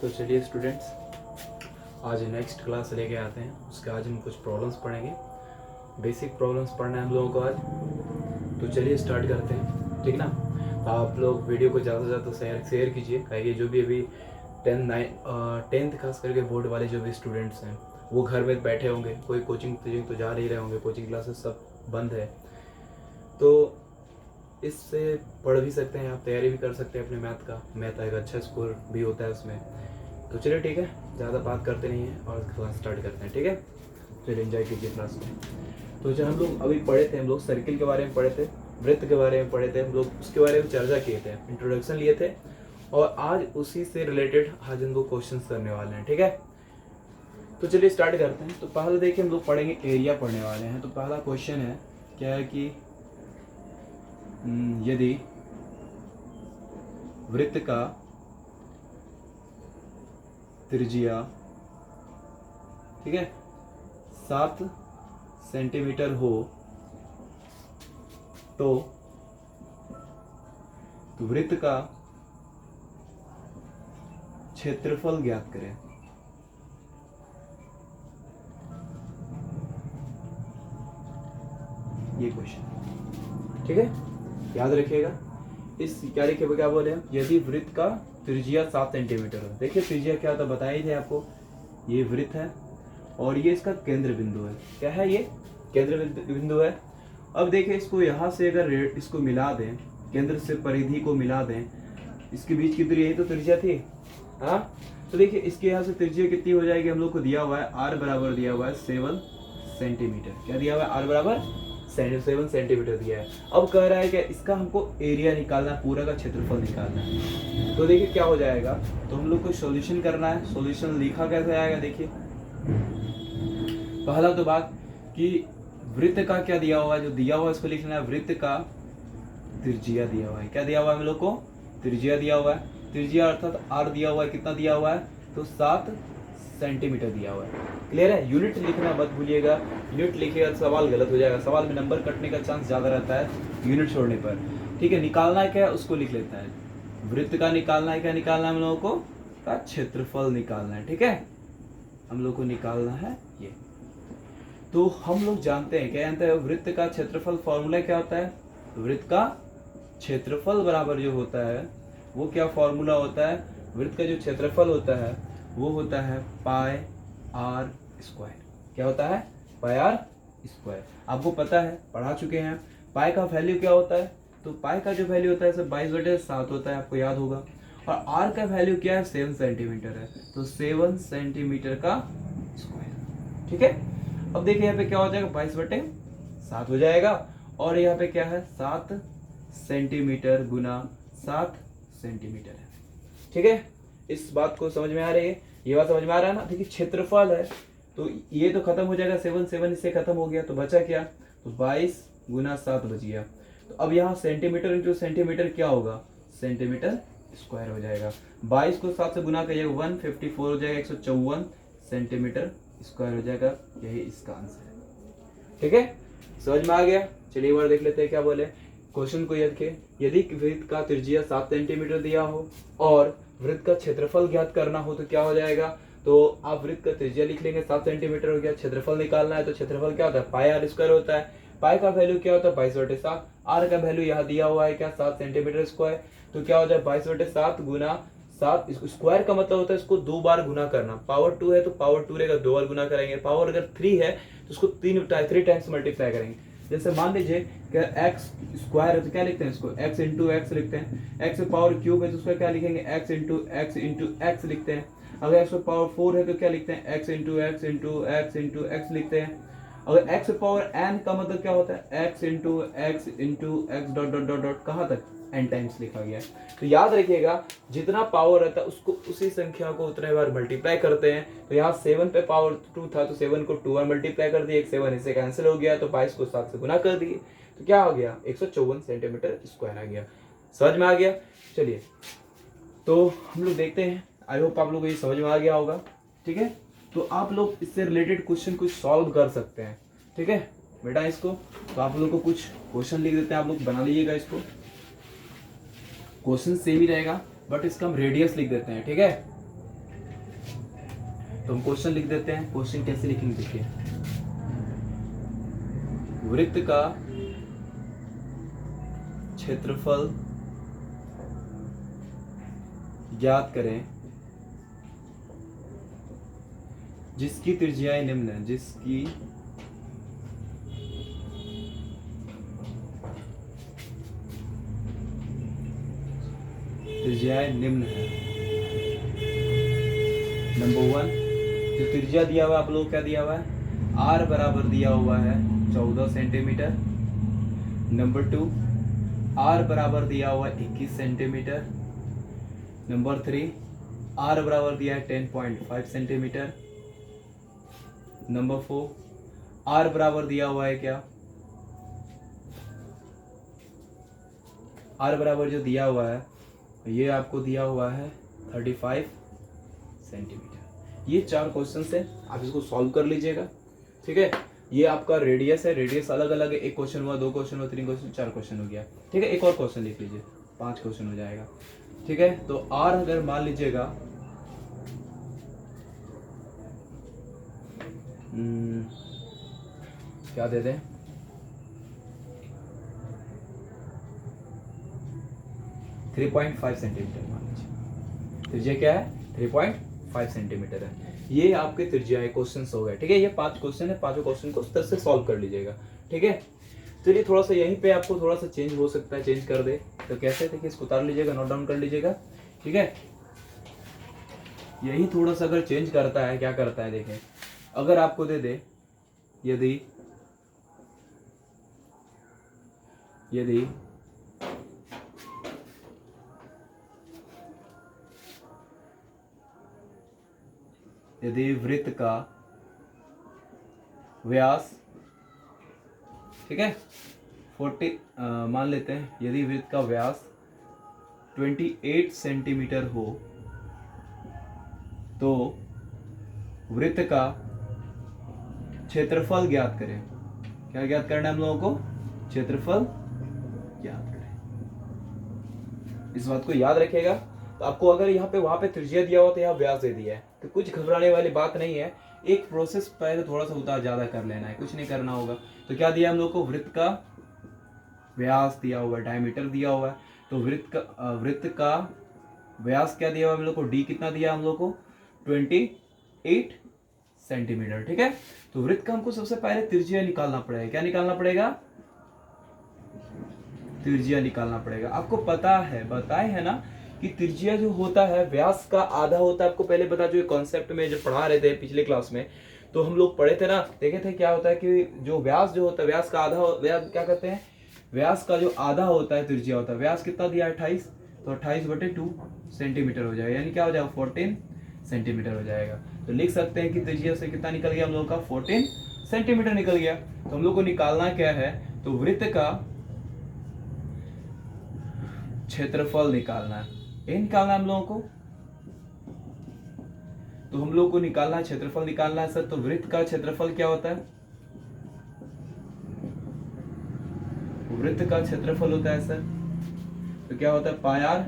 तो चलिए स्टूडेंट्स, आज नेक्स्ट क्लास लेके आते हैं। उसके आज हम कुछ प्रॉब्लम्स पढ़ेंगे। बेसिक प्रॉब्लम्स पढ़ना है हम लोगों को आज। तो चलिए स्टार्ट करते हैं, ठीक ना। तो आप लोग वीडियो को ज़्यादा से ज़्यादा शेयर कीजिए, ताकि जो भी अभी 10th खास करके बोर्ड वाले जो भी स्टूडेंट्स हैं वो घर में बैठे होंगे, कोई कोचिंग तो जा नहीं रहे होंगे, कोचिंग क्लासेस सब बंद है, तो इससे पढ़ भी सकते हैं, आप तैयारी भी कर सकते हैं अपने मैथ एक अच्छा स्कोर भी होता है उसमें। तो चलिए ठीक है, ज़्यादा बात करते नहीं हैं और क्लास स्टार्ट करते हैं, ठीक है। चलिए एंजॉय कीजिए क्लास में। तो जो हम लोग अभी पढ़े थे, हम लोग सर्किल के बारे में पढ़े थे, वृत्त के बारे में पढ़े थे, हम लोग उसके बारे में चर्चा किए थे, इंट्रोडक्शन लिए थे, और आज उसी से रिलेटेड आज हम लोग क्वेश्चन करने वाले हैं, ठीक है। तो चलिए स्टार्ट करते हैं। तो पहले देखिए हम लोग पढ़ेंगे एरिया पढ़ने वाले हैं। तो पहला क्वेश्चन है क्या है कि यदि वृत्त का त्रिज्या, ठीक है, 7 सेंटीमीटर हो तो वृत्त का क्षेत्रफल ज्ञात करें। ये क्वेश्चन, ठीक है, याद रखिएगा। इस क्या बोले हम, यदि वृत्त का त्रिज्या 7 सेंटीमीटर हो। देखिए त्रिज्या क्या होता है बताया ही थे आपको। ये वृत्त है और ये इसका केंद्र बिंदु है। क्या है ये? केंद्र बिंदु है। अब देखिए इसको यहाँ से अगर इसको मिला दें, केंद्र से परिधि को मिला दें, इसके बीच की दूरी, यही तो त्रिज्या थी, हाँ। तो देखिए इसके यहाँ से त्रिज्या कितनी हो जाएगी, हम लोग को दिया हुआ है r बराबर दिया हुआ है 7 सेंटीमीटर। क्या दिया हुआ है? r बराबर 7 सेंटीमीटर दिया है। अब कह रहा है कि इसका हमको एरिया निकालना है, पूरा का क्षेत्रफल निकालना है। तो देखिए क्या हो जाएगा, तो हम लोग को सॉल्यूशन करना है। सॉल्यूशन लिखा कैसे आएगा, देखिए पहला तो बात कि वृत्त का क्या दिया हुआ है, जो दिया हुआ है इसको लिखना है। वृत्त का त्रिज्या दिया हुआ है। क्या दिया हुआ है हम लोग को? त्रिज्या दिया हुआ है। त्रिज्या अर्थात r दिया हुआ है। कितना दिया हुआ है? तो 7 सेंटीमीटर दिया हुआ है। क्लियर है? यूनिट लिखना मत भूलिएगा। यूनिट लिखिएगा तो सवाल गलत हो जाएगा, सवाल में नंबर कटने का चांस ज्यादा रहता है यूनिट छोड़ने पर, ठीक है। निकालना है क्या, उसको लिख लेता है। वृत्त का निकालना है, क्या निकालना है हम लोगों को? का क्षेत्रफल निकालना है, ठीक है। हम लोग को निकालना है ये। तो हम लोग जानते हैं, क्या जानते हैं, वृत्त का क्षेत्रफल फॉर्मूला क्या होता है? वृत्त का क्षेत्रफल बराबर जो होता है वो क्या फॉर्मूला होता है? वृत्त का जो क्षेत्रफल होता है वो होता है पाई आर स्क्वायर। क्या होता है? पाई आर स्क्वायर। आपको पता है, पढ़ा चुके हैं। पाई का वैल्यू क्या होता है? तो पाई का जो वैल्यू होता है सब 22/7 होता है, आपको याद होगा। और आर का वैल्यू क्या है? 7 सेंटीमीटर है, तो 7 सेंटीमीटर का स्क्वायर, ठीक है। अब देखिए यहाँ पे क्या हो जाएगा, 22/7 हो जाएगा। और यहाँ पे क्या है, 7 सेंटीमीटर गुना 7 सेंटीमीटर है, ठीक है। इस बात को समझ में आ रही है? ये बात समझ में आ रहा है ना। देखिए क्षेत्रफल है तो ये तो खत्म हो जाएगा, 7 इससे खत्म हो गया, तो बचा क्या? तो 22 गुना 7 बच गया। तो अब यहाँ सेंटीमीटर इंटू सेंटीमीटर क्या होगा? सेंटीमीटर स्क्वायर हो जाएगा। 22 को 7 से गुना करिएगा 154 हो जाएगा, 154 सेंटीमीटर स्क्वायर हो जाएगा। यही इसका आंसर है, ठीक है। समझ में आ गया? चलिए एक बार देख लेते हैं क्या बोले। क्वेश्चन को याद रखिए, यदि वृत्त का त्रिज्या 7 सेंटीमीटर दिया हो और वृत्त का क्षेत्रफल ज्ञात करना हो तो क्या हो जाएगा? तो आप वृत्त का त्रिज्या लिख लेंगे, 7 सेंटीमीटर हो गया। क्षेत्रफल निकालना है तो क्षेत्रफल क्या होता है? पाई आर स्क्वायर होता है। पाई का वैल्यू क्या होता है? 22/7। आर का वैल्यू यहाँ दिया हुआ है क्या? 7 सेंटीमीटर स्क्वायर। तो क्या हो जाए? 22/7 गुना 7। स्क्वायर का मतलब होता है इसको 2 बार गुना करना। पावर 2 है तो पावर 2 रहेगा, 2 बार गुना करेंगे। पावर अगर 3 है तो उसको 3 टाइम्स मल्टीप्लाई करेंगे। जैसे मान लीजिए कि एक्स स्क्वायर है तो क्या लिखते हैं इसको? एक्स इंटू एक्स लिखते हैं। एक्स पावर क्यूब है तो उसका क्या लिखेंगे? X into x into x लिखते हैं। अगर एक्स पावर 4 है तो क्या लिखते हैं? X into x into x into x लिखते हैं। अगर एक्स पावर एन का मतलब क्या होता है? X into x into x dot dot dot dot कहाँ तक? एन टाइम्स लिखा गया है। तो याद रखिएगा, जितना पावर रहता है उसको उसी संख्या को उतने बार मल्टीप्लाई करते हैं। तो यहाँ 7 पे पावर 2 था तो 7 को 2 बार मल्टीप्लाई कर दिए, एक 7 इससे कैंसिल हो गया, तो 22 को 7 से गुना कर दिए, तो क्या हो गया? 154 सेंटीमीटर स्क्वायर आ गया। समझ में आ गया? चलिए तो हम लोग देखते हैं। आई होप आप लोग को ये समझ में आ गया होगा, ठीक है। तो आप लोग इससे रिलेटेड क्वेश्चन कुछ सॉल्व कर सकते हैं, ठीक है बेटा। इसको तो आप लोग को कुछ क्वेश्चन लिख देते हैं, आप लोग बना लीजिएगा। इसको क्वेश्चन सेम ही रहेगा बट इसका हम रेडियस लिख देते हैं, ठीक है। तो हम क्वेश्चन लिख देते हैं। क्वेश्चन कैसे लिखेंगे देखिए, वृत्त का क्षेत्रफल ज्ञात करें जिसकी त्रिज्याएं निम्न है, जिसकी त्रिज्याएं निम्न है। नंबर 1, जो त्रिज्या दिया हुआ है आप लोगों को क्या दिया हुआ है, r बराबर दिया हुआ है 14 सेंटीमीटर। नंबर 2, r बराबर दिया हुआ है 21 सेंटीमीटर। नंबर 3, r बराबर दिया है 10.5 सेंटीमीटर। नंबर 4, r बराबर दिया हुआ है क्या, r बराबर जो दिया हुआ है ये आपको दिया हुआ है 35 सेंटीमीटर। ये 4 क्वेश्चन है, आप इसको सॉल्व कर लीजिएगा। ठीक है, ये आपका रेडियस है, रेडियस अलग अलग है, 1 क्वेश्चन हुआ, 2 क्वेश्चन हुआ, 3 क्वेश्चन, 4 क्वेश्चन हो गया। ठीक है, एक और क्वेश्चन लिख लीजिए, 5 क्वेश्चन हो जाएगा। ठीक है, तो r अगर मान लीजिएगा क्या दे दें, थ्री 3.5 सेंटीमीटर मान लीजिए। त्रिज्या क्या है, 3.5 सेंटीमीटर है। ये आपके त्रिज्या क्वेश्चन हो गए। ठीक है, ये 5 क्वेश्चन है, 5 क्वेश्चन को उस तरह से सॉल्व कर लीजिएगा। ठीक है, चलिए थोड़ा सा यहीं पे आपको थोड़ा सा चेंज हो सकता है, चेंज कर दे तो कैसे, देखिए इसको उतार लीजिएगा, नोट डाउन कर लीजिएगा। ठीक है, यही थोड़ा सा अगर चेंज करता है, क्या करता है देखें, अगर आपको दे दे यदि वृत्त का व्यास, ठीक है 40 मान लेते हैं, यदि वृत्त का व्यास 28 सेंटीमीटर हो तो वृत्त का क्षेत्रफल ज्ञात करें। क्या ज्ञात करना है हम लोगों को, क्षेत्रफल ज्ञात करें। इस बात को याद रखिएगा। तो आपको अगर यहाँ पे वहां पे त्रिज्या दिया हो तो यहाँ व्यास दे दिया है, तो कुछ घबराने वाली बात नहीं है। एक प्रोसेस पहले थोड़ा सा उतार ज्यादा कर लेना है, कुछ नहीं करना होगा। तो क्या दिया हम लोग को, वृत्त का व्यास दिया हुआ है, डायमीटर दिया हुआ है। तो वृत्त का व्यास क्या दिया हुआ है हम लोग को, डी कितना दिया हम लोग को, 28 सेंटीमीटर। ठीक है, तो वृत्त का हमको सबसे पहले त्रिज्या निकालना पड़ेगा। क्या निकालना पड़ेगा, त्रिज्या निकालना पड़ेगा। आपको पता है, बताए है ना कि त्रिज्या जो होता है व्यास का आधा होता है। आपको पहले बता, जो कॉन्सेप्ट में जो पढ़ा रहे थे पिछले क्लास में, तो हम लोग पढ़े थे ना, देखे थे क्या होता है कि जो व्यास जो होता है, व्यास का आधा, व्यास क्या कहते हैं, व्यास का जो आधा होता है त्रिज्या होता है। व्यास कितना दिया 28, तो 28/2 सेंटीमीटर हो जाएगा, यानी क्या हो जाएगा 14 सेंटीमीटर हो जाएगा। तो लिख सकते हैं कि त्रिज्या से कितना निकल गया हम लोग का, 14 सेंटीमीटर निकल गया। तो हम लोग को निकालना क्या है, तो वृत्त का क्षेत्रफल निकालना है, ये निकालना है हम लोगों को। तो हम लोग को निकालना है, क्षेत्रफल निकालना है सर। तो वृत्त का क्षेत्रफल क्या होता है, वृत्त का क्षेत्रफल होता है सर, तो क्या होता है, पाई आर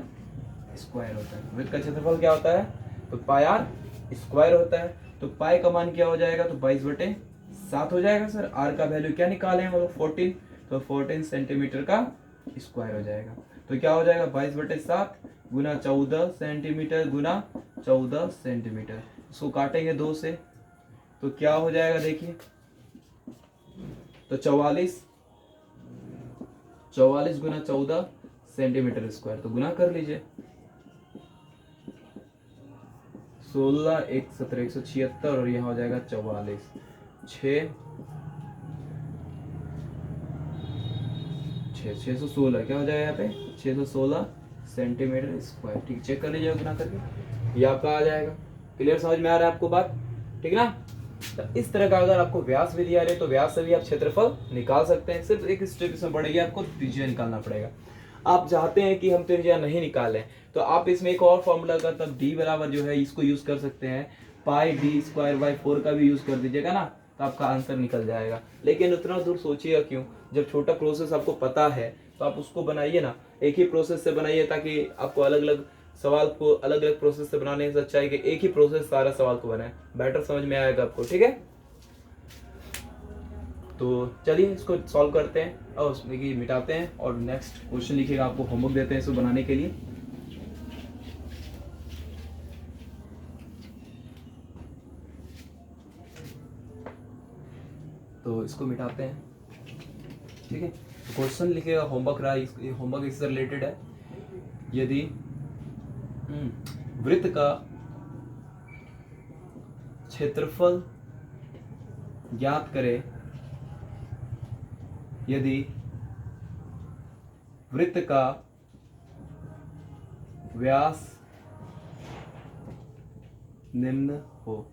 स्क्वायर होता है। वृत्त का क्षेत्रफल क्या होता है, तो पाई आर स्क्वायर होता है। तो पाई का मान क्या हो जाएगा, तो 22/7 हो जाएगा सर। आर का वैल्यू क्या निकाले हैं, 14, तो 14 सेंटीमीटर का स्क्वायर हो जाएगा। तो क्या हो जाएगा, 22/7 गुना 14 सेंटीमीटर गुना 14 सेंटीमीटर। इसको काटेंगे 2 से, तो क्या हो जाएगा देखिए, तो 44 गुना 14 सेंटीमीटर स्क्वायर, तो गुना कर लीजिए। 16 1 17 176, और यहाँ हो जाएगा 44, 616 क्या हो जाएगा यहाँ पे, 616 सेंटीमीटर स्क्वायर। ठीक, चेक कर लीजिए गुना करके, ये आपका आ जाएगा। क्लियर, समझ में आ रहा है आपको बात, ठीक ना। तो इस तरह का अगर आपको व्यास भी दिया रहे तो व्यास से भी आप क्षेत्रफल निकाल सकते हैं। सिर्फ एक स्टेप इसमें पड़ेगी, आपको त्रिज्या निकालना पड़ेगा। आप चाहते हैं कि हम त्रिज्या नहीं निकालें, तो आप इसमें एक और फॉर्मूला का, तब डी बराबर जो है इसको यूज कर सकते हैं, पाई डी स्क्वायर बाई 4 का भी यूज कर दीजिएगा ना, तो आपका आंसर निकल जाएगा। लेकिन उतना दूर सोचिएगा क्यों, जब छोटा प्रोसेस आपको पता है तो आप उसको बनाइए ना, एक ही प्रोसेस से बनाइए, ताकि आपको अलग अलग सवाल को अलग अलग प्रोसेस से बनाने से अच्छा है कि एक ही प्रोसेस सारा सवाल को बनाए, बेटर समझ में आएगा आपको। ठीक है, तो चलिए इसको सॉल्व करते हैं और उसमें की मिटाते हैं और नेक्स्ट क्वेश्चन लिखिएगा, आपको होमवर्क देते हैं इसको बनाने के लिए। तो इसको मिटाते हैं। ठीक है, तो क्वेश्चन लिखिएगा, होमवर्क रहा, होमवर्क इससे रिलेटेड है। यदि वृत्त का क्षेत्रफल ज्ञात करें, यदि वृत्त का व्यास निम्न हो,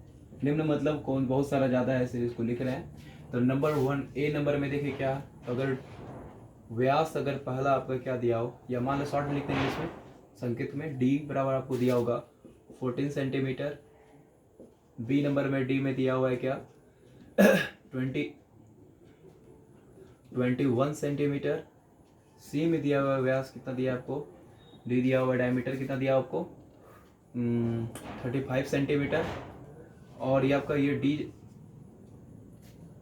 निम्न मतलब कौन, बहुत सारा ज्यादा है इसलिए इसको लिख रहे हैं। तो नंबर 1 ए नंबर में देखिए क्या, अगर व्यास अगर पहला आपका क्या दिया हो, या मान लो शॉर्ट में लिखते हैं इसमें संकेत में, डी बराबर आपको दिया होगा 14 सेंटीमीटर। बी नंबर में डी में दिया हुआ है क्या 21 सेंटीमीटर। सी में दिया हुआ व्यास कितना दिया आपको, डी दिया हुआ डायमीटर कितना दिया आपको 35 सेंटीमीटर। और ये आपका ये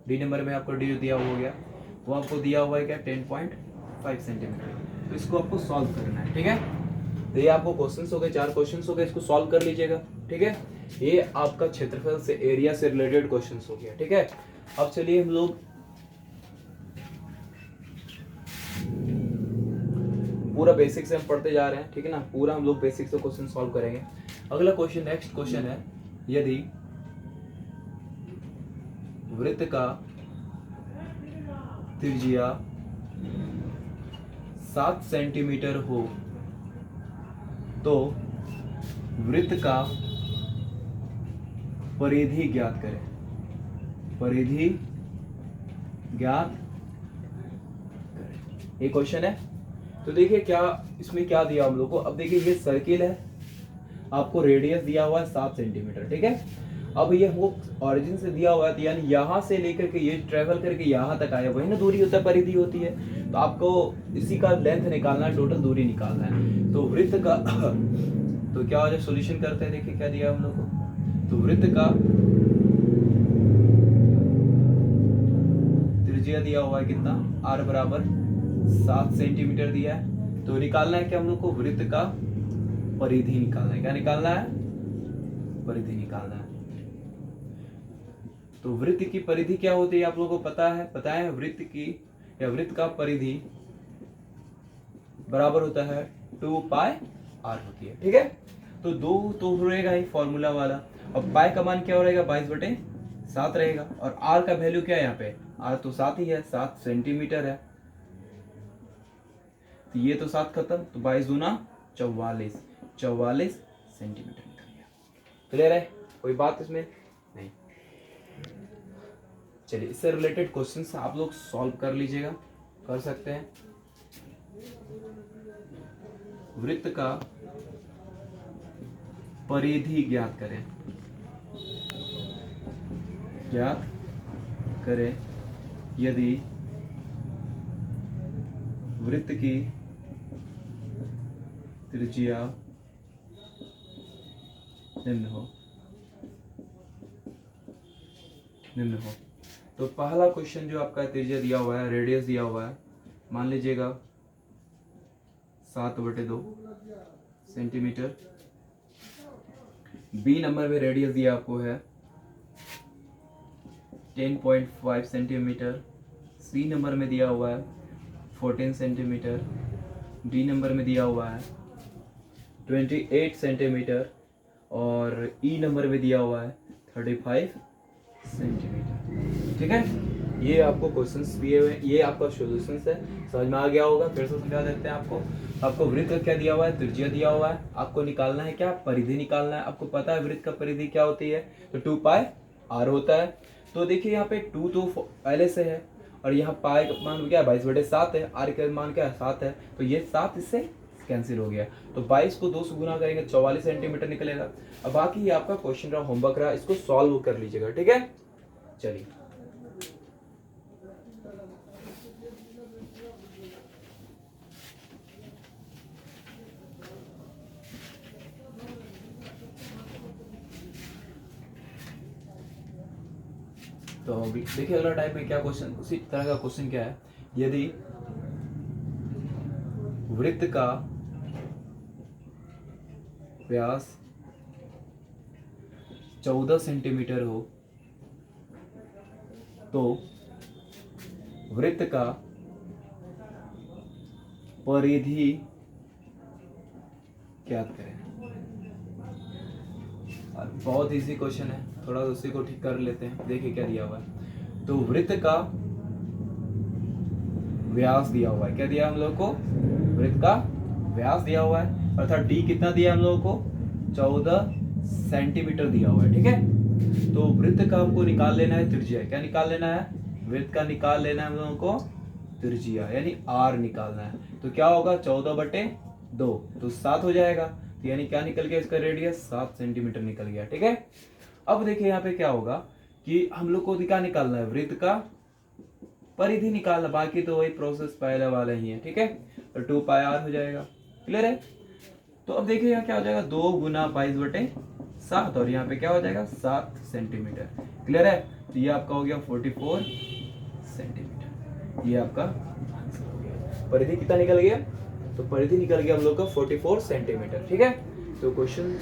डी नंबर में आपको डी दिया हुआ हो गया, वो आपको दिया हुआ है क्या 10.5 सेंटीमीटर। तो इसको आपको सॉल्व करना है। ठीक है, तो ये आपको क्वेश्चंस हो गए, 4 क्वेश्चंस हो गए, इसको सॉल्व कर लीजिएगा। ठीक है, ये आपका क्षेत्रफल से एरिया से रिलेटेड क्वेश्चंस हो गया। ठीक है, अब चलिए हम लोग पूरा बेसिक से हम पढ़ते जा रहे हैं। ठीक है ना, पूरा हम लोग बेसिक से क्वेश्चन सॉल्व करेंगे। अगला क्वेश्चन, नेक्स्ट क्वेश्चन है, यदि वृत्त का त्रिज्या 7 सेंटीमीटर हो तो वृत्त का परिधि ज्ञात करें। परिधि ज्ञात करें, ये क्वेश्चन है। तो देखिए क्या इसमें क्या दिया हम लोग को, अब देखिए ये सर्किल है, आपको रेडियस दिया हुआ है 7 सेंटीमीटर। ठीक है, अब ये हमको ऑरिजिन से दिया हुआ है, यानी यहां से लेकर के ये ट्रेवल करके यहां तक आया, वही ना दूरी होता है, परिधि होती है। तो आपको इसी का लेंथ निकालना है, टोटल दूरी निकालना है। तो वृत्त का तो क्या हो जाए, सोल्यूशन करते हैं। देखिए क्या दिया हम लोग को, तो वृत्त का त्रिज्या दिया हुआ है कितना, r बराबर 7 सेंटीमीटर दिया है। तो निकालना है क्या हम लोग को, वृत्त का परिधि निकालना है। क्या निकालना है, परिधि निकालना है। तो वृत्त की परिधि क्या होती है आप लोगों को पता है वृत्त की या वृत्त का परिधि बराबर होता है 2 पाई r होती है। ठीक है, तो 2 तो रहेगा ही फॉर्मूला वाला, और पाई का मान क्या हो रहेगा 22/7 रहेगा, और r का वैल्यू क्या है यहाँ पे, r तो 7 ही है, 7 सेंटीमीटर है। तो ये तो 7 खत्म, तो 22 दूना 44 सेंटीमीटर निकल गया। क्लियर है, कोई बात इसमें नहीं। चलिए इससे रिलेटेड क्वेश्चंस आप लोग सॉल्व कर लीजिएगा, कर सकते हैं। वृत्त का परिधि ज्ञात करें यदि वृत्त की त्रिज्या निम्न हो। तो पहला क्वेश्चन जो आपका त्रिज्या दिया हुआ है, रेडियस दिया हुआ है, मान लीजिएगा 7/2 सेंटीमीटर। बी नंबर में रेडियस दिया आपको है 10.5 सेंटीमीटर। सी नंबर में दिया हुआ है 14 सेंटीमीटर। डी नंबर में दिया हुआ है 28 सेंटीमीटर, और ई नंबर में दिया हुआ है 35 सेंटीमीटर। ठीक है, ये आपको क्वेश्चंस दिए हुए हैं, ये आपका सॉल्यूशंस है, समझ में आ गया होगा। फिर से समझा देते हैं आपको वृत्त का क्या दिया हुआ है, त्रिज्या दिया हुआ है, आपको निकालना है क्या, परिधि निकालना है। आपको पता है वृत्त का परिधि क्या होती है, तो 2 पाई r होता है। तो देखिए यहाँ पे 2 तो पहले से है, और यहाँ पाई का मान क्या है 22/7 है, r का मान क्या है 7 है, तो ये 7 इससे कैंसिल हो गया। तो 22 को 2 से गुना करेंगे 44 सेंटीमीटर निकलेगा। अब बाकी ये आपका क्वेश्चन रहा, होमवर्क रहा, इसको सॉल्व कर लीजिएगा। ठीक है, चलिए तो अभी देखिए अगला टाइप में क्या क्वेश्चन, उसी तरह का क्वेश्चन क्या है, यदि वृत्त का व्यास 14 सेंटीमीटर हो तो वृत्त का परिधि ज्ञात करें। बहुत इजी क्वेश्चन है, थोड़ा उसी को ठीक कर लेते हैं। देखिए क्या दिया हुआ है, तो वृत्त का व्यास दिया हुआ है, क्या दिया हम लोग को, वृत्त का व्यास दिया हुआ है, अर्थात डी कितना दिया हम लोगों को, 14 सेंटीमीटर दिया हुआ है, ठीक है। तो वृत्त का हमको निकाल लेना है त्रिज्या, क्या निकाल लेना है, वृत्त का निकाल लेना है हम लोगों को त्रिज्या, यानी आर निकालना है। तो क्या होगा, 14/2 तो 7 हो जाएगा, तो यानी क्या निकल गया, इसका रेडियस 7 सेंटीमीटर निकल गया, ठीक है। अब देखिए यहाँ पे क्या होगा कि हम लोग को क्या निकालना है, वृत्त का परिधि निकालना, बाकी तो वही प्रोसेस पहले वाला ही है, ठीक है। तो 2πr हो जाएगा, क्लियर है। तो अब देखिए यहाँ क्या हो जाएगा, 2 × 22/7 और यहाँ पे क्या हो जाएगा 7 सेंटीमीटर, क्लियर है। तो ये आपका हो गया 44 सेंटीमीटर, ये आपका आंसर हो गया। परिधि कितना निकल गया, तो परिधि निकल गया हम लोग का 44 सेंटीमीटर, ठीक है। तो क्वेश्चन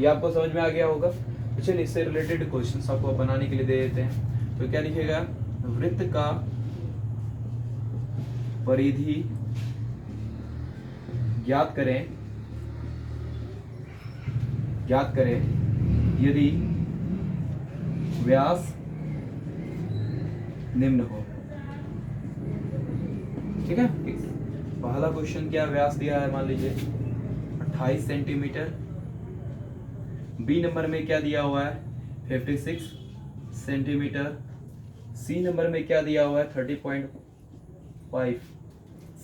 ये आपको समझ में आ गया होगा। तो चलिए इससे रिलेटेड क्वेश्चंस आपको बनाने के लिए दे देते हैं। तो क्या लिखेगा, वृत्त का परिधि ज्ञात करें यदि व्यास निम्न हो, ठीक है। पहला क्वेश्चन क्या व्यास दिया है, मान लीजिए 28 सेंटीमीटर। बी नंबर में क्या दिया हुआ है, 56 सेंटीमीटर। सी नंबर में क्या दिया हुआ है, 30.5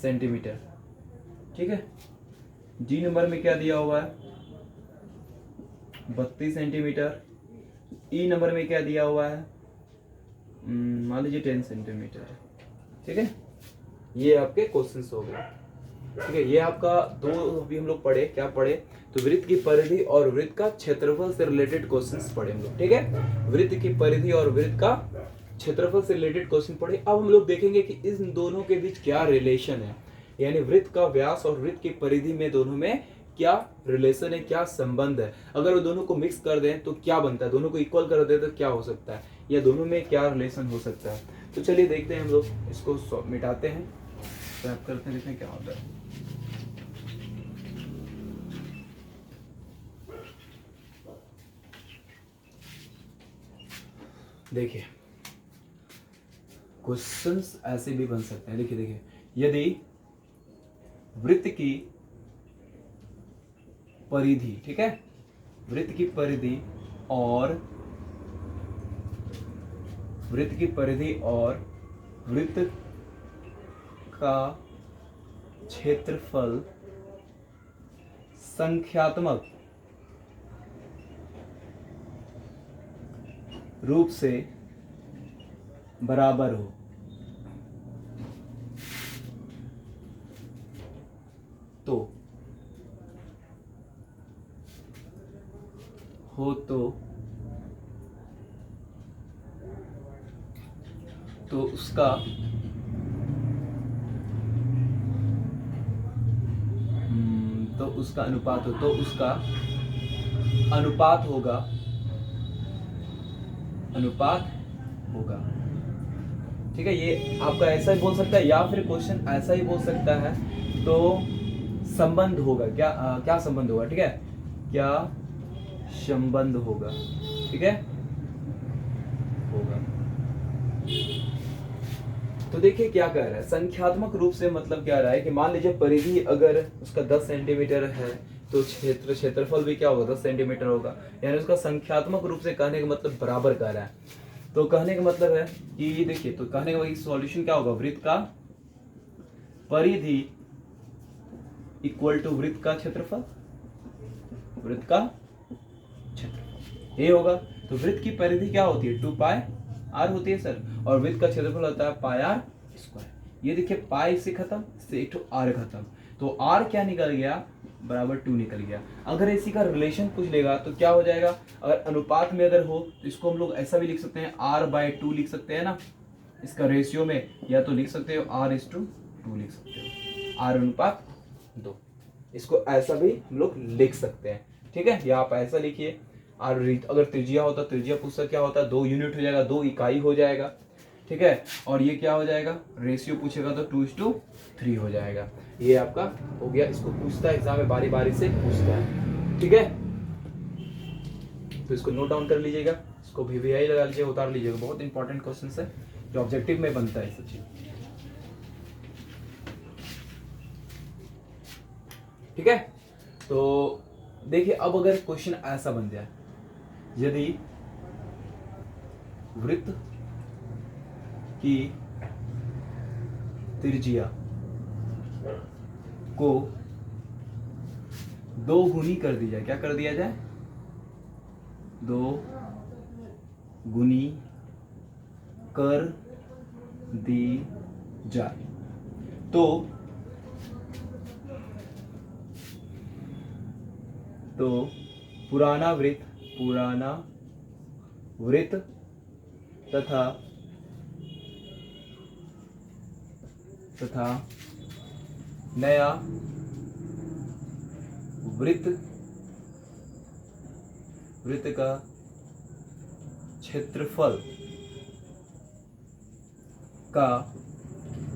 सेंटीमीटर, ठीक है। डी नंबर में क्या दिया हुआ है, 32 सेंटीमीटर। ई नंबर में क्या दिया हुआ है, मान लीजिए 10 सेंटीमीटर, ठीक है। ये आपके क्वेश्चंस हो गए, ठीक है। ये आपका दो अभी हम लोग पढ़े, क्या पढ़े, तो वृत्त की परिधि और वृत्त का क्षेत्रफल से रिलेटेड क्वेश्चंस पढ़े हम लोग, ठीक है। वृत्त की परिधि और वृत्त का क्षेत्रफल से रिलेटेड क्वेश्चन पढ़े। अब हम लोग देखेंगे कि इन दोनों के बीच क्या रिलेशन है, यानी वृत्त का व्यास और वृत्त की परिधि में दोनों में क्या रिलेशन है, क्या संबंध है। अगर वो दोनों को मिक्स कर दें तो क्या बनता है, दोनों को इक्वल कर दें तो क्या हो सकता है, या दोनों में क्या रिलेशन हो सकता है। तो चलिए देखते हैं, हम लोग इसको मिटाते हैं, स्वैप करते हैं, देखते हैं क्या होता है। देखिए क्वेश्चंस ऐसे भी बन सकते हैं, देखिए यदि वृत्त की परिधि, ठीक है, वृत्त की परिधि और वृत्त का क्षेत्रफल संख्यात्मक रूप से बराबर हो, तो उसका अनुपात हो, तो उसका अनुपात होगा, ठीक है। ये आपका ऐसा ही बोल सकता है, या फिर क्वेश्चन ऐसा ही बोल सकता है, तो संबंध होगा, क्या संबंध होगा, ठीक है, क्या संबंध होगा, ठीक है, होगा। तो देखिए क्या कह रहा है, संख्यात्मक रूप से मतलब क्या रहा है कि मान लीजिए परिधि अगर उसका 10 सेंटीमीटर है तो क्षेत्रफल भी क्या होगा, 10 सेंटीमीटर होगा, यानी उसका संख्यात्मक रूप से कहने का मतलब बराबर कह रहा है। तो कहने का मतलब है कि देखिए, तो कहने का सॉल्यूशन क्या होगा, वृत्त का परिधि इक्वल टू वृत्त का क्षेत्रफल, ये होगा। तो वृत्त की परिधि क्या होती है, 2πr होती है सर, और वृत्त का क्षेत्रफल होता है πr²। ये देखिए पाई से खत्म, से एक तो r खत्म, तो r क्या निकल गया, बराबर 2 निकल गया। अगर इसी का रिलेशन पूछ लेगा तो क्या हो जाएगा, अगर अनुपात में अगर हो तो इसको हम लोग ऐसा भी लिख सकते हैं, r/2 लिख सकते हैं ना, इसका रेशियो में, या तो लिख सकते हो r/2 लिख सकते हो, r/2, इसको ऐसा भी हम लोग लिख सकते हैं। ठीक है, या आप ऐसा लिखिए अगर त्रिज्या होता, त्रिज्या पूछता क्या होता, 2 यूनिट हो जाएगा, 2 इकाई हो जाएगा। ठीक है, और ये क्या हो जाएगा, रेशियो पूछेगा तो 2:3 हो जाएगा। ये आपका हो गया, इसको पूछता है एग्जाम में, बारी बारी से पूछता है। ठीक है, तो इसको नोट डाउन कर लीजिएगा, इसको VVI लगा लीजिएगा, उतार लीजिएगा, बहुत इंपॉर्टेंट क्वेश्चन है जो ऑब्जेक्टिव में बनता है सब चीज। ठीक है, तो देखिए अब अगर क्वेश्चन ऐसा बन जाए, यदि वृत्त की त्रिज्या को 2 गुनी कर दी जाए, क्या कर दिया जाए, 2 गुनी कर दी जाए, तो पुराना वृत्त तथा नया वृत्त का क्षेत्रफल का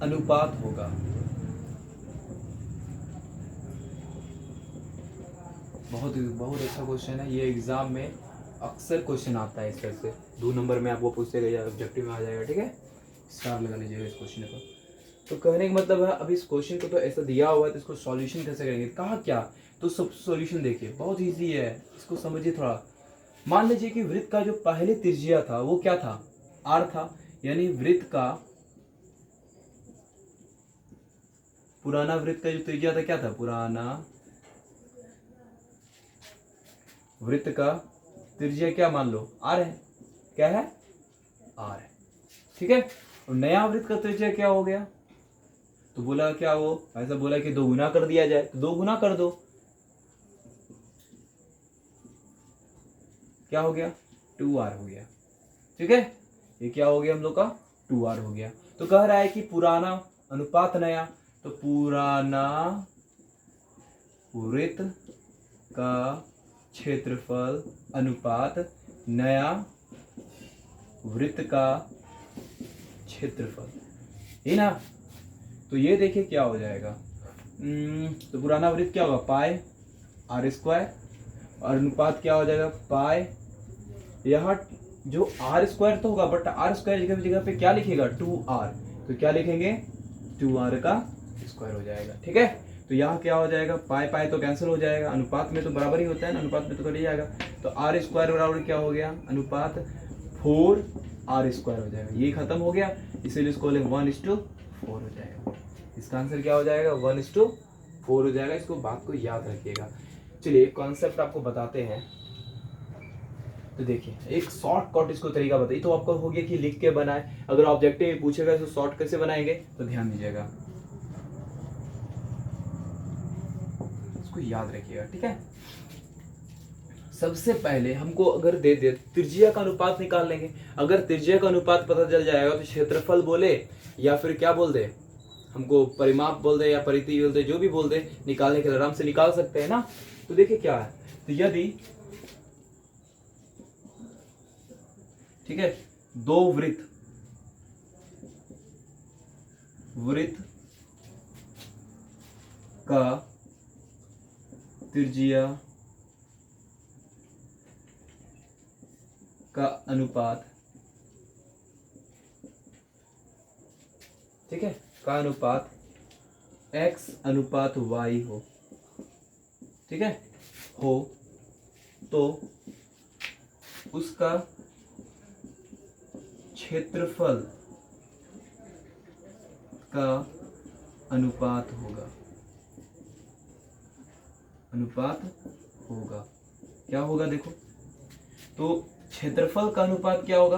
अनुपात होगा। बहुत अच्छा क्वेश्चन है ये, एग्जाम में अक्सर क्वेश्चन आता है इस तरह से, 2 नंबर में आपको पूछते गए, ऑब्जेक्टिव में आ जाएगा। ठीक है, स्टार लगा लीजिएगा इस क्वेश्चन को। तो कहने का मतलब है, अभी इस क्वेश्चन को तो ऐसा दिया हुआ है तो इसको सॉल्यूशन कैसे करेंगे, कहा क्या, तो सब सॉल्यूशन देखिए, बहुत इजी है, इसको समझिए थोड़ा। मान लीजिए कि वृत्त का जो पहले त्रिज्या था वो क्या था, r था, यानी वृत्त का पुराना वृत्त का जो त्रिज्या था क्या था, पुराना वृत्त का त्रिज्या क्या मान लो r है, क्या है, r है। ठीक है, और नया वृत्त का त्रिज्या क्या हो गया, तो बोला क्या, वो ऐसा बोला कि 2 गुना कर दिया जाए, तो 2 गुना कर दो, क्या हो गया, 2r हो गया। ठीक है, ये क्या हो गया हम लोग का, 2r हो गया। तो कह रहा है कि पुराना अनुपात नया, तो पुराना वृत्त का क्षेत्रफल अनुपात नया वृत्त का क्षेत्रफल, ये ना, तो ये देखिए क्या हो जाएगा, तो पुराना वृत्त क्या होगा, पाई r², और अनुपात क्या हो जाएगा, पाई, यहाँ जो r² तो होगा, बट r² जगह पे क्या लिखेगा, 2r, तो क्या लिखेंगे, 2r का स्क्वायर हो जाएगा। ठीक है, तो यहाँ क्या हो जाएगा, पाई पाई तो कैंसिल हो जाएगा, अनुपात में तो बराबर ही होता है ना, अनुपात में तो कर ही जाएगा, तो r² बराबर क्या हो गया, अनुपात 4r² हो जाएगा, ये खत्म हो गया, इसीलिए इसको 1:4 हो जाएगा। इसका आंसर क्या हो जाएगा, 1:4 हो जाएगा। इसको बात को याद रखिएगा। चलिए कॉन्सेप्ट आपको बताते हैं, तो देखिए एक शॉर्टकट इसको तरीका बताइए, तो आपको हो गया कि लिख के बनाए, अगर ऑब्जेक्टिव पूछेगा तो शॉर्ट कैसे बनाएंगे, तो ध्यान दीजिएगा, इसको याद रखिएगा। ठीक है, सबसे पहले हमको अगर दे दे त्रिज्या का अनुपात निकाल लेंगे, अगर त्रिज्या का अनुपात पता चल जाएगा तो क्षेत्रफल बोले या फिर क्या बोल दे, हमको परिमाप बोल दे या परिधि बोल दे, जो भी बोल दे, निकालने के लिए आराम से निकाल सकते हैं ना। तो देखिए क्या है, तो यदि, ठीक है, 2 वृत्त का त्रिज्या का अनुपात, ठीक है, का अनुपात x/y हो, ठीक है, हो, तो उसका क्षेत्रफल का अनुपात होगा, क्या होगा, देखो, तो क्षेत्रफल का अनुपात क्या होगा,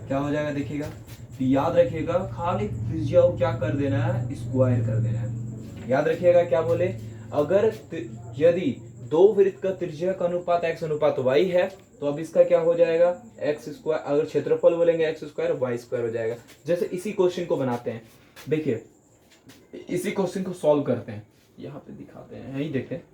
क्या हो जाएगा, देखिएगा, तो याद रखिएगा खाली त्रिज्या को क्या कर देना है, स्क्वायर कर देना है। याद रखिएगा क्या बोले, अगर यदि दो वृत्त का त्रिज्या का अनुपात x अनुपात y है तो अब इसका क्या हो जाएगा, एक्स स्क्वायर, अगर क्षेत्रफल बोलेंगे एक्स स्क्वायर वाई स्क्वायर हो जाएगा। जैसे इसी क्वेश्चन को बनाते हैं, देखिए इसी क्वेश्चन को सॉल्व करते हैं, यहाँ पे दिखाते हैं, यही देखते हैं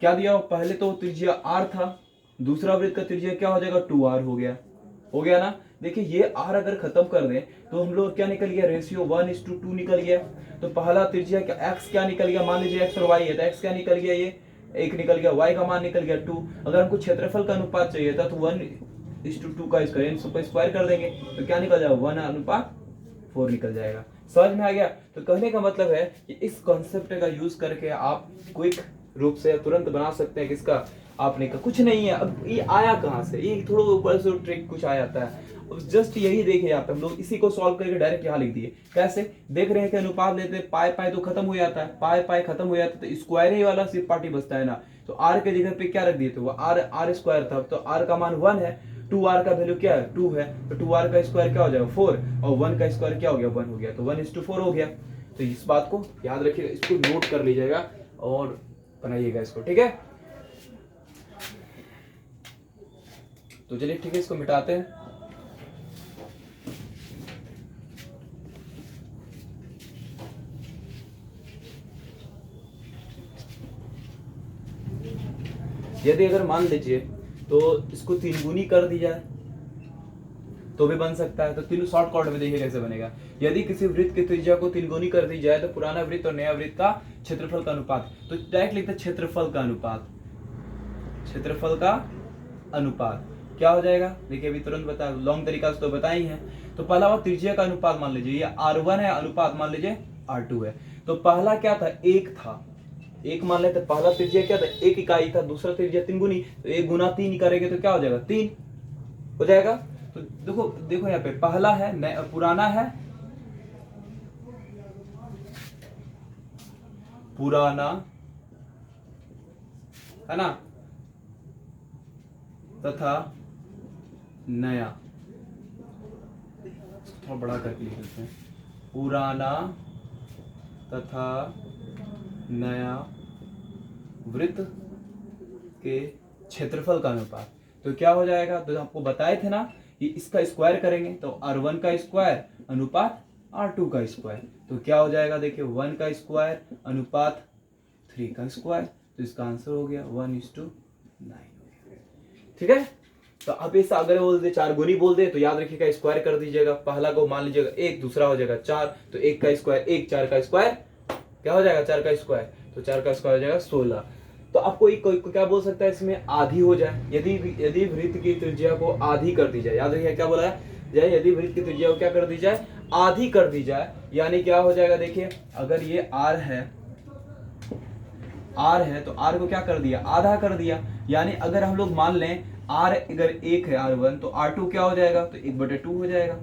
क्या दिया। पहले तो त्रिज्या r था, दूसरा वृत्त का त्रिज्या क्या हो जाएगा 2r हो गया ना। देखिए ये r अगर खत्म कर दें तो हम लोग क्या निकल गया, रेशियो 1:2 निकल गया। तो पहला त्रिज्या क्या x क्या निकल गया, मान लीजिए x और y है तो x क्या निकल गया, ये 1 निकल गया, y का मान निकल गया 2। अगर हमको क्षेत्रफल का अनुपात चाहिए था तो 1:2 का स्क्वायर, इसको स्क्वायर कर देंगे तो क्या निकल जाएगा 1:4 निकल जाएगा। समझ में आ गया। तो कहने का मतलब है कि इस कॉन्सेप्ट का यूज करके आप क्विक रूप से तुरंत बना सकते हैं किसका, आपने का कुछ नहीं है। अब ये आया कहाँ से, ये थोड़ा ऊपर से ट्रिक कुछ आ जाता है। अब जस्ट यही देखे यहाँ पे हम लोग इसी को सॉल्व करके डायरेक्ट यहाँ लिख दिए। कैसे देख रहे हैं कि अनुपात लेते हैं, पाई पाई तो खत्म हो जाता है, पाई खत्म हो जाता है तो स्क्वायर ही वाला सिर्फ पार्टी बचता है ना। तो आर के जगह पे क्या रख दिए थे, वो आर स्क्वायर था, तो आर का मान 1 है, 2r का वैल्यू क्या है 2 है, तो 2r का स्क्वायर क्या हो जाएगा 4 और 1 का स्क्वायर क्या हो गया 1 हो गया, तो 1:4 हो गया। तो इस बात को याद रखिएगा, इसको नोट कर लीजिएगा और बनाइएगा इसको, ठीक है। तो चलिए ठीक है, इसको मिटाते हैं। यदि अगर मान लीजिए तो इसको 3 गुनी कर दी जाए तो भी बन सकता है। तो तीनों शॉर्टकट में देखिए कैसे बनेगा। यदि किसी वृत्त की त्रिज्या को 3 गुनी कर दी जाए तो पुराना वृत्त और नया वृत्त का क्षेत्रफल का अनुपात, तो डायरेक्ट लिखते हैं क्षेत्रफल का अनुपात। क्षेत्रफल का अनुपात क्या हो जाएगा, देखिए अभी तुरंत बता, लॉन्ग तरीका से तो बता ही है। तो पहला बात त्रिज्या का अनुपात मान लीजिए ये r1 है, अनुपात मान लीजिए r2 है। तो पहला क्या था, 1 था, 1 मान लेते, पहला त्रिज्या क्या था 1 इकाई था, दूसरा त्रिज्या 3 गुनी, तो 1 गुना 3 करेंगे तो क्या हो जाएगा 3 हो जाएगा। तो देखो देखो यहाँ पे पहला है पुराना है, पुराना है ना, तथा नया, थोड़ा बड़ा करके लिख देते हैं, पुराना तथा नया वृत्त के क्षेत्रफल का अनुपात। तो क्या हो जाएगा, तो आपको बताए थे ना कि इसका स्क्वायर करेंगे तो r1 का स्क्वायर अनुपात r2 का स्क्वायर, तो क्या हो जाएगा, देखिए 1 का स्क्वायर अनुपात 3 का स्क्वायर, तो इसका आंसर हो गया 1:9। ठीक है। तो अब इस अगर बोल दे 4 गुनी बोल दे तो याद रखिएगा स्क्वायर कर दीजिएगा। पहला को मान लीजिएगा 1, दूसरा हो जाएगा 4, तो 1 का स्क्वायर 1, 4 का स्क्वायर क्या हो जाएगा 4 का स्क्वायर, तो 4 का स्क्वायर हो जाएगा 16। तो आप कोई क्या बोल सकता है, इसमें आधी हो जाए, यदि वृत्त की त्रिज्या को आधी कर दी जाए। याद रखिए क्या बोला है, यदि वृत्त की त्रिज्या को क्या कर दी जाए, आधी कर दी जाए, यानी क्या हो जाएगा, देखिए अगर ये r है तो r को क्या कर दिया, आधा कर दिया। यानी अगर हम लोग मान लें r अगर 1 है r1 तो r2 क्या हो जाएगा, तो 1/2 हो जाएगा,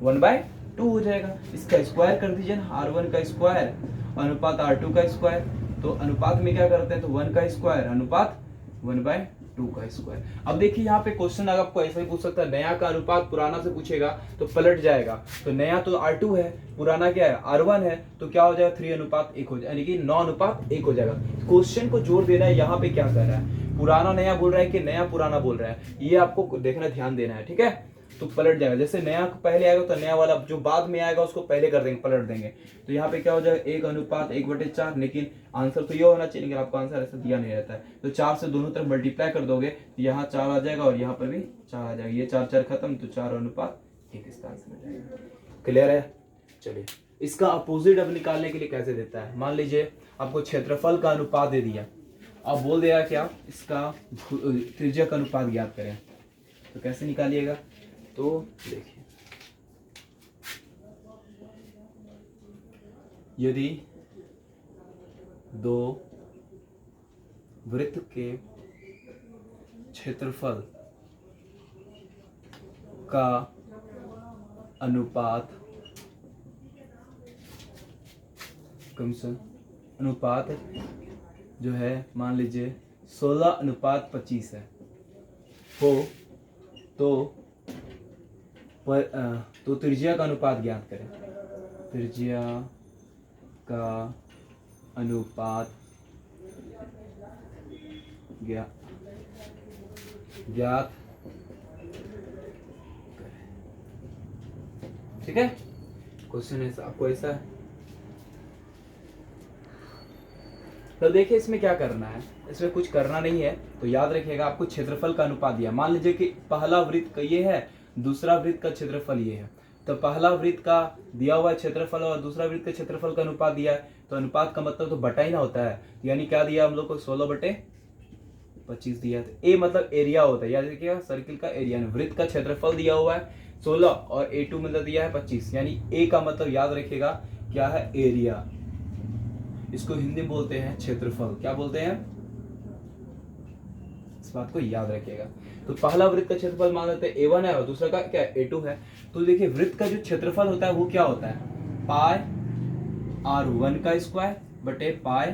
1/2 हो जाएगा। इसका स्क्वायर कर दीजिए ना, r1 का स्क्वायर अनुपात r2 का स्क्वायर, तो अनुपात में क्या करते हैं, तो 1 का स्क्वायर अनुपात 1/2 का स्क्वायर। अब देखिए यहाँ पे क्वेश्चन अगर आपको ऐसा ही पूछ सकता है, नया का अनुपात पुराना से पूछेगा तो पलट जाएगा। तो नया तो r2 है, पुराना क्या है r1 है, तो क्या हो जाएगा 3:1 हो जाएगा, यानी कि 9:1 हो जाएगा। क्वेश्चन को जोड़ देना है, यहाँ पे क्या कर रहा है, पुराना नया बोल रहा है कि नया पुराना बोल रहा है, ये आपको देखना ध्यान देना है। ठीक है, तो पलट जाएगा, जैसे नया पहले आएगा तो नया वाला जो बाद में आएगा उसको पहले कर देंगे, पलट देंगे। तो यहाँ पे क्या हो जाएगा 1:1/4, लेकिन आंसर तो ये होना चाहिए, लेकिन आपको आंसर ऐसा दिया नहीं रहता है। तो 4 से दोनों तरफ मल्टीप्लाई कर दोगे तो यहाँ 4 आ जाएगा और यहाँ पर भी 4 आ जाएगा, ये 4 खत्म, तो 4:1 इसका आंसर हो जाएगा। क्लियर है। चलिए इसका अपोजिट अब निकालने के लिए कैसे देता है, मान लीजिए आपको क्षेत्रफल का अनुपात दे दिया, अब बोल दिया क्या इसका त्रिज्या का अनुपात ज्ञात करें, तो कैसे निकालिएगा, तो देखिए यदि दो वृत्त के क्षेत्रफल का अनुपात अनुपात जो है मान लीजिए 16:25 है हो, तो तो त्रिज्या का अनुपात ज्ञात करें। त्रिज्या का अनुपात ज्ञात, ठीक है। क्वेश्चन ऐसा आपको ऐसा है, तो देखिए इसमें क्या करना है, इसमें कुछ करना नहीं है। तो याद रखिएगा आपको क्षेत्रफल का अनुपात दिया। मान लीजिए कि पहला वृत्त का ये है, दूसरा वृत्त का क्षेत्रफल ये है, तो पहला वृत्त का दिया हुआ क्षेत्रफल और दूसरा वृत्त के क्षेत्रफल का अनुपात दिया है, तो अनुपात का मतलब तो बटा ही ना होता है। यानी क्या दिया हम लोग को, 16/25 दिया है। तो ए मतलब एरिया होता है, याद रखिएगा सर्किल का एरिया। वृत्त का क्षेत्रफल दिया हुआ है 16 और A2 मतलब दिया है 25, यानी ए का मतलब याद रखिएगा क्या है, एरिया। इसको हिंदी में बोलते हैं क्षेत्रफल। क्या बोलते हैं, इस बात को याद रखिएगा। तो पहला वृत्त का क्षेत्रफल मान लेते हैं A1 है और दूसरा का क्या A2 है। तो देखिए वृत्त का जो क्षेत्रफल होता है वो क्या होता है, पाई R1 का स्क्वायर बटे पाई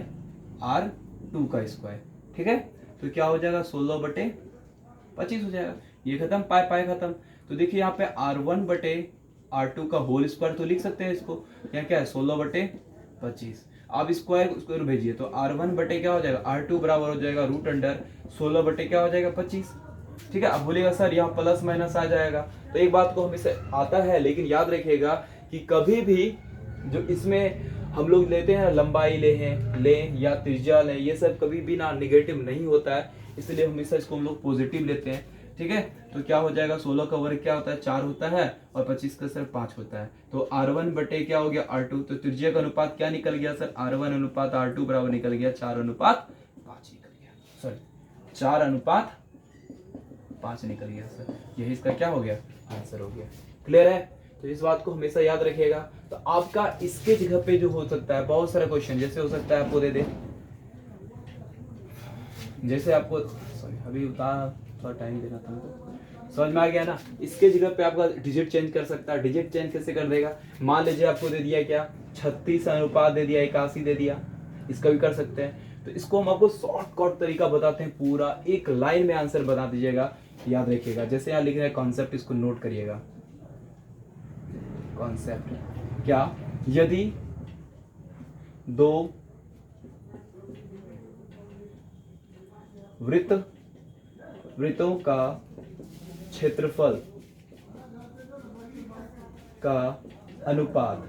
R2 का स्क्वायर, ठीक है। तो क्या हो जाएगा, 16/25 हो जाएगा। ये खत्म, पाई पाई खत्म। तो देखिए यहाँ पे R1 बटे R2 का होल स्क्वायर तो लिख सकते हैं इसको, यहाँ क्या है 16/25। आप स्क्वायर भेजिए तो R1 बटे क्या हो जाएगा, R2 बराबर हो जाएगा √16 बटे क्या हो जाएगा 25, ठीक है। अब बोलेगा सर यहाँ प्लस माइनस आ जाएगा, तो एक बात को हमेशा आता है, लेकिन याद रखिएगा कि कभी भी जो इसमें हम लोग लेते हैं लंबाई लें या त्रिज्या लें, ये सब कभी भी ना निगेटिव नहीं होता है, इसलिए हमेशा इसको हम लोग पॉजिटिव लेते हैं, ठीक है। तो क्या हो जाएगा, 16 का वर्ग क्या होता है 4 होता है और 25 का सर 5 होता है। तो R1 बटे क्या हो गया R2। तो त्रिज्या का अनुपात क्या निकल गया सर, R1 अनुपात R2 बराबर निकल गया 4:5 निकल गया, सॉरी 4:5 निकल गया सर। यही इसका क्या हो गया, आंसर हो गया। क्लियर है, तो इस बात को हमेशा याद रखिएगा। तो आपका इसके जगह पे जो हो सकता है बहुत सारा क्वेश्चन, जैसे हो सकता है आपको दे दे, जैसे आपको सॉरी अभी थोड़ा टाइम देना था हमको, समझ में आ गया ना। इसके जगह पे आपका डिजिट चेंज कर सकता है। डिजिट चेंज कैसे कर देगा, मान लीजिए आपको दे दिया क्या 36 अनुपात दे दिया 81 दे दिया, इसका भी कर सकते हैं। तो इसको हम आपको शॉर्टकट तरीका बताते हैं, पूरा एक लाइन में आंसर बता दीजिएगा, याद रखिएगा। जैसे यहाँ लिख रहे हैं कॉन्सेप्ट, इसको नोट करिएगा। कॉन्सेप्ट क्या, यदि दो वृत्तों का क्षेत्रफल का अनुपात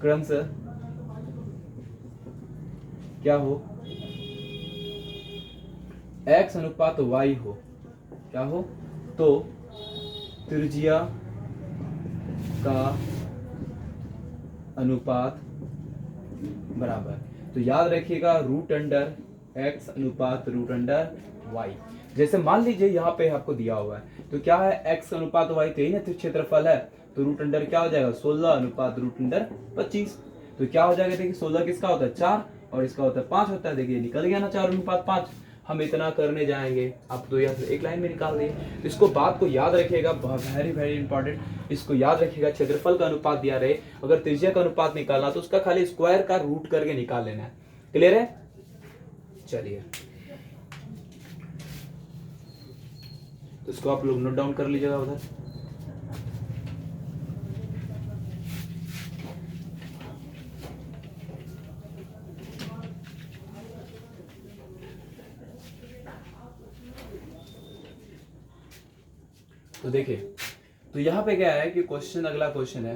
क्रमशः क्या हो, x अनुपात y हो, क्या हो, तो त्रिज्या का अनुपात बराबर, तो याद रखिएगा √x अनुपात √y। जैसे मान लीजिए यहाँ पे आपको दिया हुआ है, तो क्या है x अनुपात y, तो यही ना क्षेत्रफल है, तो √, क्या हो जाएगा 16 अनुपात √25। तो क्या हो जाएगा, देखिए 16 किसका होता है 4 और इसका होता है 5 होता है, देखिए निकल गया ना 4:5। हम इतना करने जाएंगे, आप तो यहाँ से एक लाइन में निकाल दिए। तो इसको बात को याद रखिएगा, वेरी वेरी इंपॉर्टेंट। इसको याद रखिएगा, क्षेत्रफल का अनुपात दिया रहे, अगर त्रिज्या का अनुपात निकालना तो उसका खाली स्क्वायर का रूट करके निकाल लेना है। क्लियर है, चलिए तो इसको आप लोग नोट डाउन कर लीजिएगा उधर। तो देखिए, तो यहाँ पे क्या है कि क्वेश्चन, अगला क्वेश्चन है,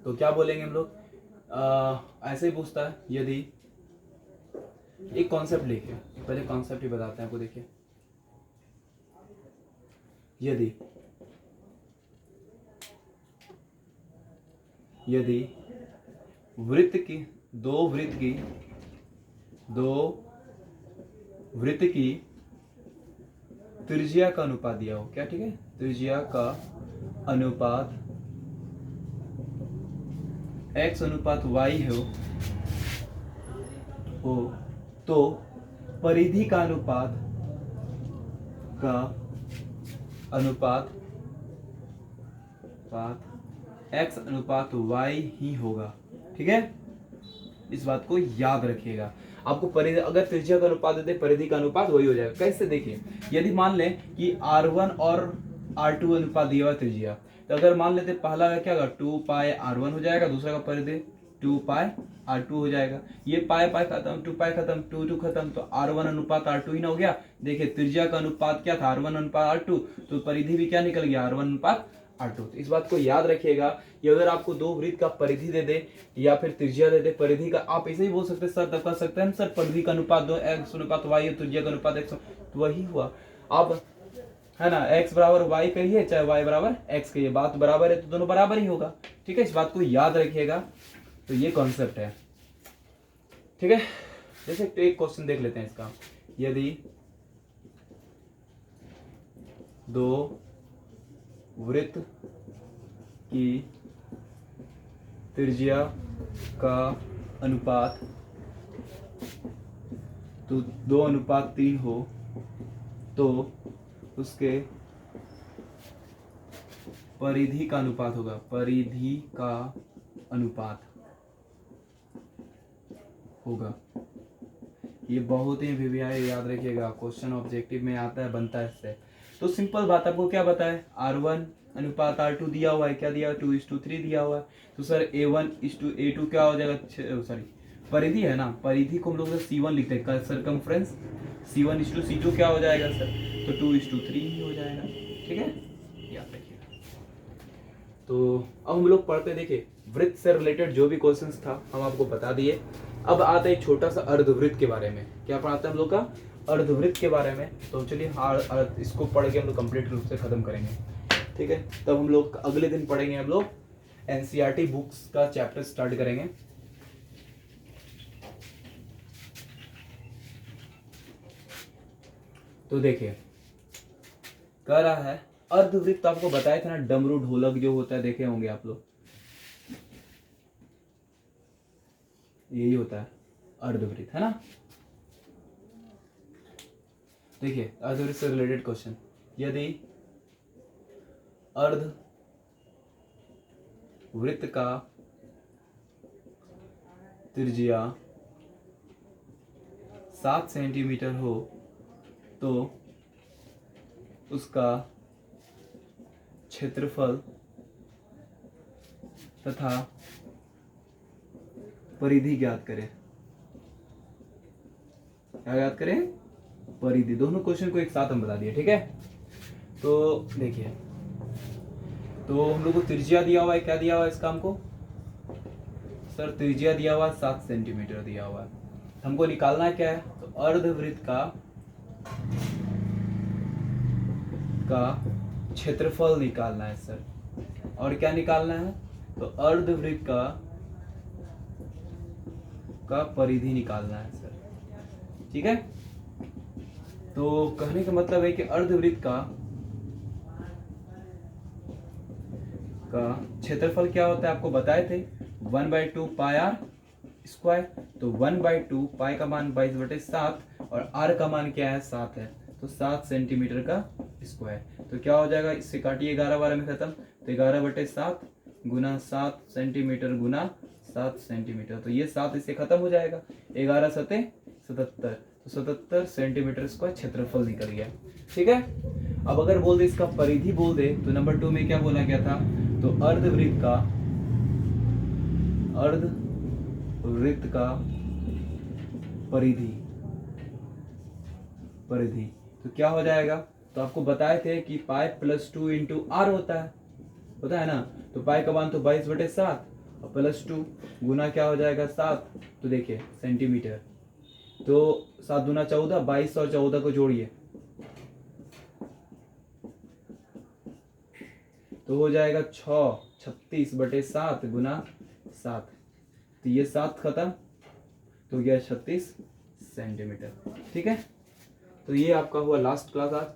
तो क्या बोलेंगे हम लोग, ऐसे ही पूछता है, यदि एक कॉन्सेप्ट लिखे, पहले कॉन्सेप्ट ही बताते हैं आपको। देखिए, यदि दो वृत्त की त्रिज्या का अनुपात दिया हो, क्या, ठीक है, त्रिज्या का अनुपात x अनुपात y हो तो परिधि का अनुपात x अनुपात y ही होगा, ठीक है। इस बात को याद रखिएगा। आपको परिधि, अगर त्रिज्या का अनुपात देते परिधि का अनुपात वही हो जाएगा। कैसे देखिए, यदि मान लें कि R1 और R2 अनुपात दिया हुआ त्रिज्या, तो अगर मान लेते पहला का क्या होगा 2 पाई R1 हो जाएगा, दूसरा का परिधि 2 पाई R2 हो जाएगा। ये पाई पाई खत्म, 2 पाई खत्म, 2 2 खत्म, तो R1 अनुपात R2 ही ना हो गया। देखिए त्रिज्या का अनुपात क्या था, R1 अनुपात R2, तो परिधि भी क्या निकल गया, R1 अनुपात R2। तो इस बात को याद रखिएगा। ये अगर आपको दो वृत्त का परिधि दे दे या फिर त्रिज्या दे दे, परिधि का आप ऐसे ही बोल सकते हैं सर, तब कर सकते हैं सर परिधि का अनुपात 2 x अनुपात y, त्रिज्या का अनुपात x, तो वही हुआ। अब है ना, x बराबर y कहिए चाहे y बराबर x कहिए, बात बराबर है तो दोनों बराबर ही होगा। ठीक है, इस बात को याद रखिएगा। तो ये कॉन्सेप्ट है। ठीक है, जैसे तो एक क्वेश्चन देख लेते हैं इसका। यदि दो वृत्त की त्रिज्या का अनुपात तो 2:3 हो, तो उसके परिधि का अनुपात होगा, परिधि का अनुपात होगा। ये बहुत ही विविया याद रखिएगा, क्वेश्चन ऑब्जेक्टिव में आता है, बनता है इससे। तो सिंपल बात, आपको क्या पता है, R1 अनुपात R2 दिया हुआ है, क्या दिया, 2:3 दिया हुआ है। तो सर A1:A2 क्या हो जाएगा, सॉरी परिधि है ना, परिधि को हम लोग C1 लिखते हैं, सरकमफ्रेंस C1:C2 क्या हो जाएगा सर, तो 2:3 ही हो जाएगा। ठीक है, याद रखिएगा। तो अब हम लोग पढ़ते, देखिए वृत्त से रिलेटेड जो भी क्वेश्चंस था हम आपको बता दिए। अब आता है एक छोटा सा अर्धवृत्त के बारे में। क्या पढ़ाते हैं हम लोग का, अर्धवृत्त के बारे में। तो चलिए इसको पढ़ के हम लोग कंप्लीट रूप से खत्म करेंगे। ठीक है, तब हम लोग अगले दिन पढ़ेंगे, हम लोग एनसीईआरटी बुक्स का चैप्टर स्टार्ट करेंगे। तो देखिए कह रहा है अर्धवृत्त, आपको बताया था ना, डमरू ढोलक जो होता है, देखे होंगे आप लोग, यही होता है अर्धवृत्त, है ना। देखिए अर्धवृत्त से रिलेटेड क्वेश्चन, यदि अर्धवृत्त का त्रिज्या 7 सेंटीमीटर हो, तो उसका क्षेत्रफल तथा परिधि ज्ञात करें। क्या ज्ञात करें, परिधि। दोनों क्वेश्चन को एक साथ हम बता दिए। ठीक है, तो देखिए, तो हम लोग को त्रिज्या दिया हुआ है, क्या दिया हुआ है इस काम को सर, त्रिज्या दिया हुआ 7 सेंटीमीटर दिया हुआ है। हमको निकालना है क्या है, तो अर्धवृत्त का क्षेत्रफल निकालना है सर। और क्या निकालना है, तो अर्धवृत्त का परिधि निकालना है सर। ठीक है, तो कहने का मतलब है कि अर्धवृत्त का क्षेत्रफल क्या होता है, आपको बताए थे 1/2 पाई आर स्क्वायर। तो 1/2 पाई का मान 22/7 और आर का मान क्या है, 7 है, तो 7 सेंटीमीटर का स्क्वायर। तो क्या हो जाएगा, इससे काटिए 11/12 में खत्म, तो 11/7 गुना 7 सेंटीमीटर गुना 7 सेंटीमीटर, तो ये 7 इससे खत्म हो जाएगा, 11 7 77, तो 77 सेंटीमीटर स्क्वायर क्षेत्रफल निकल गया। ठीक है, अब अगर बोल दे इसका परिधि बोल दे, तो नंबर 2 में क्या बोला गया था, तो अर्धवृत्त का परिधि तो क्या हो जाएगा, तो आपको बताए थे कि पाई +2 इंटू आर होता है ना। तो पाई का मान तो 22/7 और +2 गुना क्या हो जाएगा 7, तो देखिए सेंटीमीटर, तो 7 दूना 14, 22 और 14 को जोड़िए तो हो जाएगा 36/7 गुना 7, तो ये 7 खत्म, तो गया 36 सेंटीमीटर। ठीक है, तो ये आपका हुआ लास्ट क्लास आज।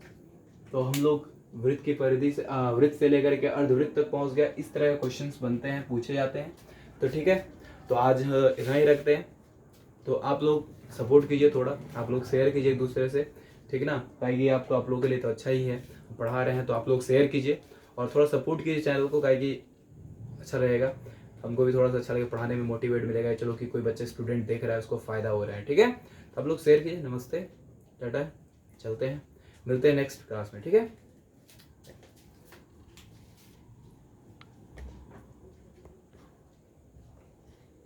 तो हम लोग वृत्त की परिधि से वृत्त से लेकर के अर्धवृत्त तक पहुंच गया। इस तरह के क्वेश्चंस बनते हैं, पूछे जाते हैं। तो ठीक है, तो आज इतना ही रखते हैं। तो आप लोग सपोर्ट कीजिए, थोड़ा आप लोग शेयर कीजिए एक दूसरे से, ठीक ना, काहे आपको आप लोगों के लिए तो अच्छा ही है, पढ़ा रहे हैं, तो आप लोग शेयर कीजिए और थोड़ा सपोर्ट कीजिए चैनल को, काहे अच्छा रहेगा। हमको भी थोड़ा सा अच्छा लगे, पढ़ाने में मोटिवेट मिलेगा, चलो कि कोई बच्चे स्टूडेंट देख रहा है उसको फायदा हो रहा है। ठीक है, तो आप लोग शेयर कीजिए। नमस्ते, टाटा, चलते हैं, मिलते हैं नेक्स्ट क्लास में। ठीक है।